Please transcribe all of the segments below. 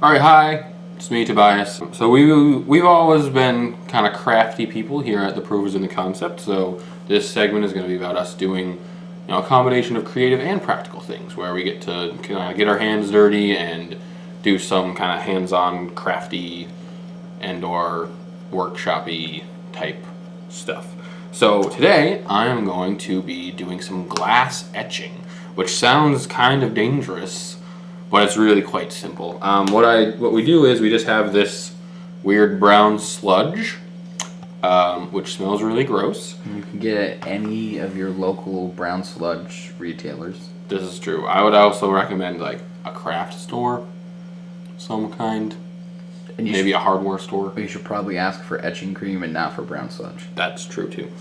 Alright, hi, it's me, Tobias. So we've always been kind of crafty people here at The Proof is in the Concept, so this segment is going to be about us doing a combination of creative and practical things, where we get to kind of get our hands dirty and do some kind of hands-on crafty and or workshop-y type stuff. So today I am going to be doing some glass etching, which sounds kind of dangerous, but it's really quite simple. What we do is we just have this weird brown sludge, which smells really gross. You can get it at any of your local brown sludge retailers. This is true. I would also recommend like a craft store, some kind, and maybe a hardware store. You should probably ask for etching cream and not for brown sludge. That's true too.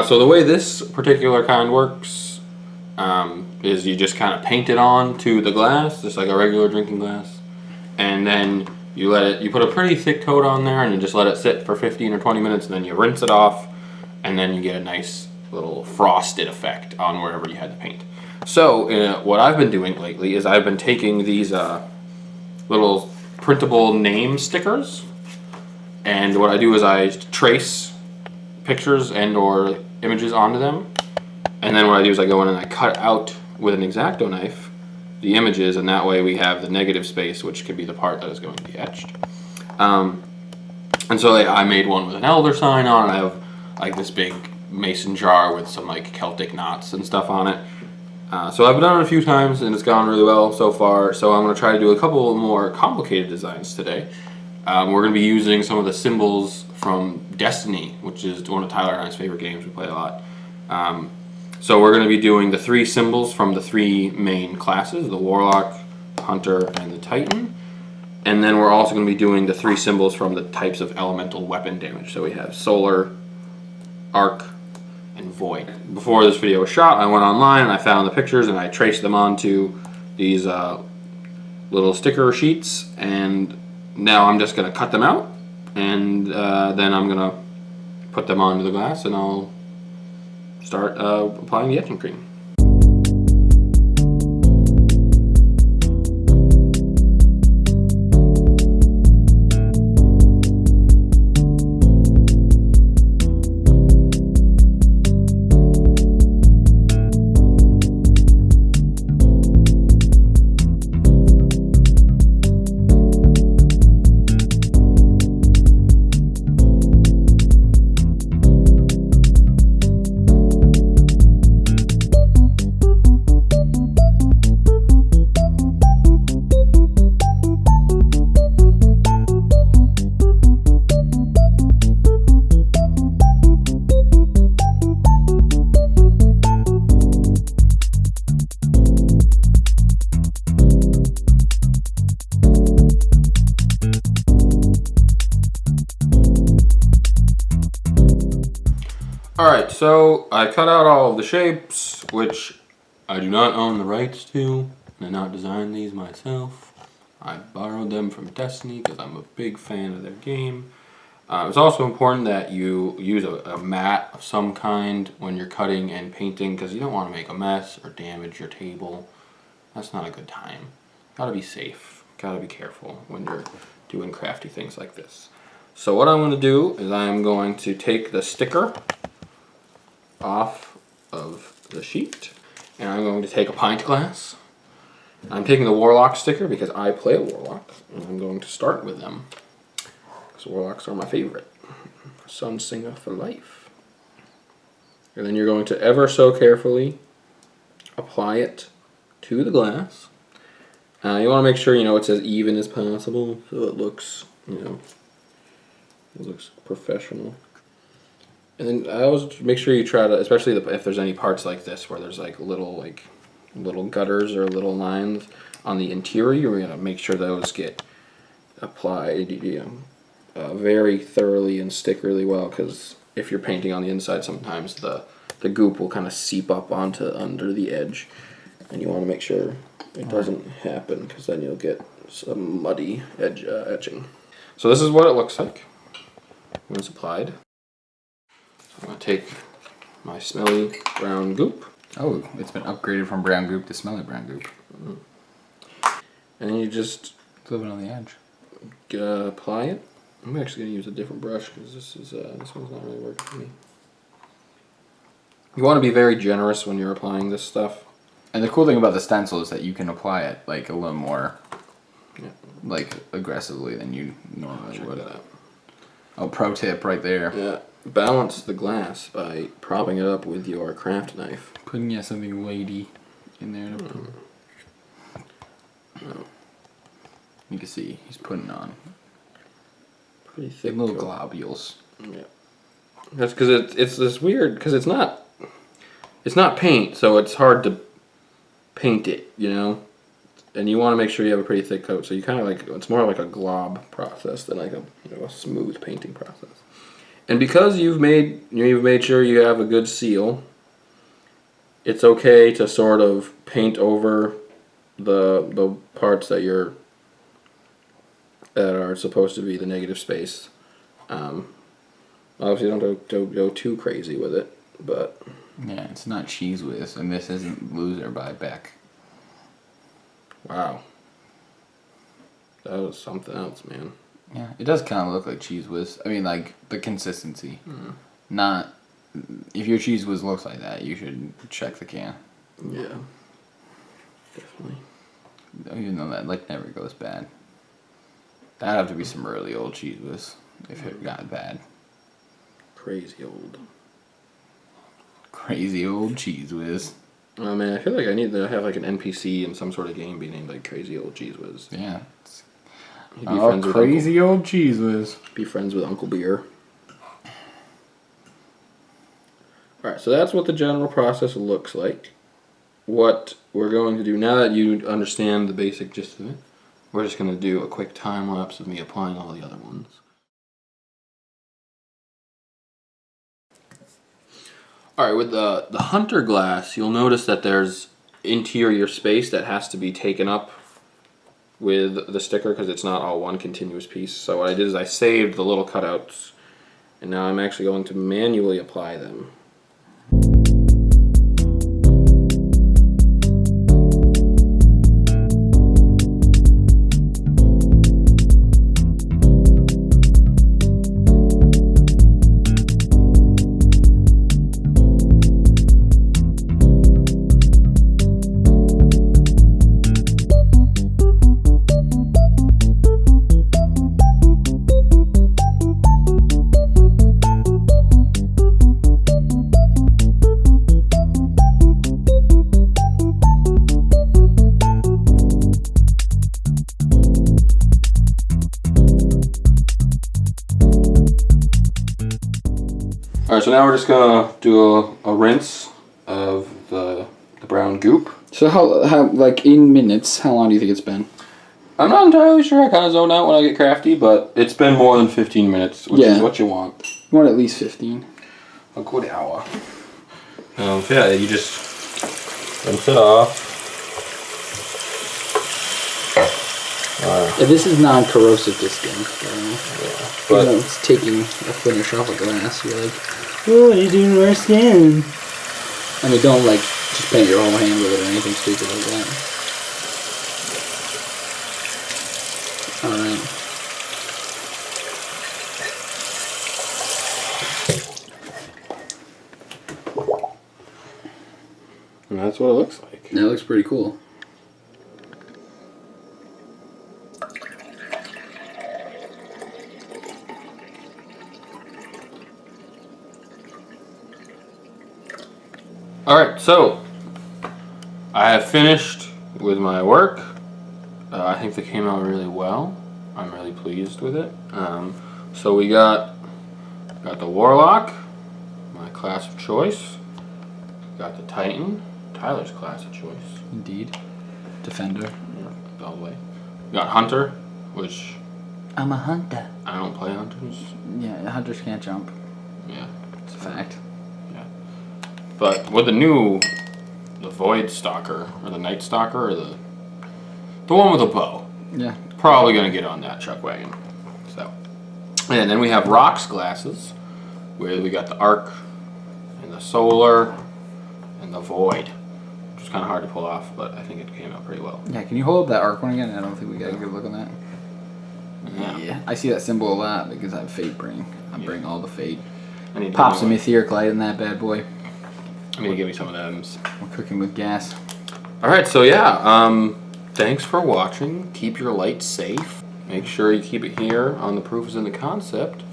So the way this particular kind works is you just kind of paint it on to the glass, just like a regular drinking glass, and then you put a pretty thick coat on there, and you just let it sit for 15 or 20 minutes, and then you rinse it off, and then you get a nice little frosted effect on wherever you had the paint. So what I've been doing lately is I've been taking these little printable name stickers, and what I do is I trace pictures and or images onto them, and then what I do is I go in and I cut out with an X-Acto knife the images, and that way we have the negative space, which could be the part that is going to be etched. And so I made one with an elder sign on it. I have like this big mason jar with some like Celtic knots and stuff on it. So I've done it a few times and it's gone really well so far. So I'm going to try to do a couple more complicated designs today. We're going to be using some of the symbols from Destiny, which is one of Tyler and I's favorite games. We play a lot. So we're going to be doing the 3 symbols from the 3 main classes, the Warlock, the Hunter, and the Titan. And then we're also going to be doing the 3 symbols from the types of elemental weapon damage. So we have Solar, Arc, and Void. Before this video was shot, I went online and I found the pictures and I traced them onto these little sticker sheets, and now I'm just going to cut them out, and then I'm going to put them onto the glass, and I'll start applying the etching cream. Alright, so I cut out all of the shapes, which I do not own the rights to. I did not design these myself. I borrowed them from Destiny because I'm a big fan of their game. It's also important that you use a mat of some kind when you're cutting and painting, because you don't want to make a mess or damage your table. That's not a good time. Gotta be safe. Gotta be careful when you're doing crafty things like this. So what I'm going to do is I'm going to take the sticker off of the sheet, and I'm going to take a pint glass. I'm taking the Warlock sticker because I play a Warlock, and I'm going to start with them because Warlocks are my favorite. Sun Singer for life. And then you're going to ever so carefully apply it to the glass. You want to make sure it's as even as possible, so it looks it looks professional. And then I always make sure you try to, especially if there's any parts like this where there's like little gutters or little lines on the interior, you're gonna make sure those get applied very thoroughly and stick really well. Because if you're painting on the inside, sometimes the goop will kind of seep up onto under the edge, and you want to make sure it doesn't happen, because then you'll get some muddy edge etching. So this is what it looks like when it's applied. I'm going to take my smelly brown goop. Oh, it's been upgraded from brown goop to smelly brown goop. And you just Living on the edge. Apply it. I'm actually gonna use a different brush because this one's not really working for me. You want to be very generous when you're applying this stuff. And the cool thing about the stencil is that you can apply it like a little more, Yeah. like aggressively than you normally Check would. that out. Oh, pro tip right there. Yeah. Balance the glass by propping it up with your craft knife. Putting something weighty in there. You can see he's putting on Pretty thick. little coat. globules. Yeah. That's because it's this weird because it's not paint, so it's hard to paint it, you know. And you want to make sure you have a pretty thick coat, so you kind of like it's more like a glob process than like a a smooth painting process. And because you've made sure you have a good seal, it's okay to sort of paint over the parts that are supposed to be the negative space. Obviously, don't go too crazy with it, but Yeah, it's not Cheese Whiz, and this isn't Loser by Beck. wow, that was something else, man. Yeah, it does kind of look like Cheese Whiz. I mean, like the consistency. Not if your Cheese Whiz looks like that, you should check the can. Yeah, definitely. Even though that like never goes bad. That'd have to be some really old Cheese Whiz if it got bad. Crazy old. Crazy old Cheese Whiz. Oh man, I feel like I need to have like an NPC in some sort of game be named like Crazy Old Cheese Whiz. Yeah. He'd be Oh, crazy old Cheese Whiz. Be friends with Uncle Beer. Alright, so that's what the general process looks like. What we're going to do, now that you understand the basic gist of it, we're just going to do a quick time lapse of me applying all the other ones. Alright, with the Hunter glass, you'll notice that there's interior space that has to be taken up with the sticker because it's not all one continuous piece. So what I did is I saved the little cutouts, and now I'm actually going to manually apply them. Alright, so now we're just gonna do a rinse of the brown goop. So how like in minutes, how long do you think it's been? I'm not entirely sure. I kind of zone out when I get crafty, but it's been more than 15 minutes, which is what you want. You want at least 15. A good hour. So yeah, you just rinse it off. Yeah, this is non-corrosive disking. But It's taking a finish off a glass. You're like, oh, what are you doing to our skin? I mean, don't like just paint your whole hand with it or anything stupid like that. Alright. and that's what it looks like. That looks pretty cool. Alright, so I have finished with my work. I think they came out really well. I'm really pleased with it. So we got the Warlock, my class of choice. Got the Titan, Tyler's class of choice. Indeed. Defender. Yeah, all the way. Got Hunter, which I'm a hunter. I don't play Hunters. Yeah, hunters can't jump. Yeah. It's a fact. But with the Void Stalker, or the Night Stalker, or the one with a bow, Yeah. probably gonna get on that chuck wagon. So, and then we have Rocks glasses, where we got the Arc, and the Solar, and the Void. which was kind of hard to pull off, but I think it came out pretty well. Yeah, can you hold up that arc one again? I don't think we got a good look on that. Yeah, I see that symbol a lot because I have fate bring. I bring all the fate. I need to Pop give some me etheric light in that bad boy. I need to give me some of them. We're cooking with gas. All right, so yeah, thanks for watching. Keep your light safe. Make sure you keep it here on The Proof is in the Concept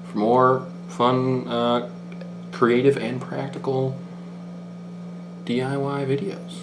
for more fun, creative, and practical DIY videos.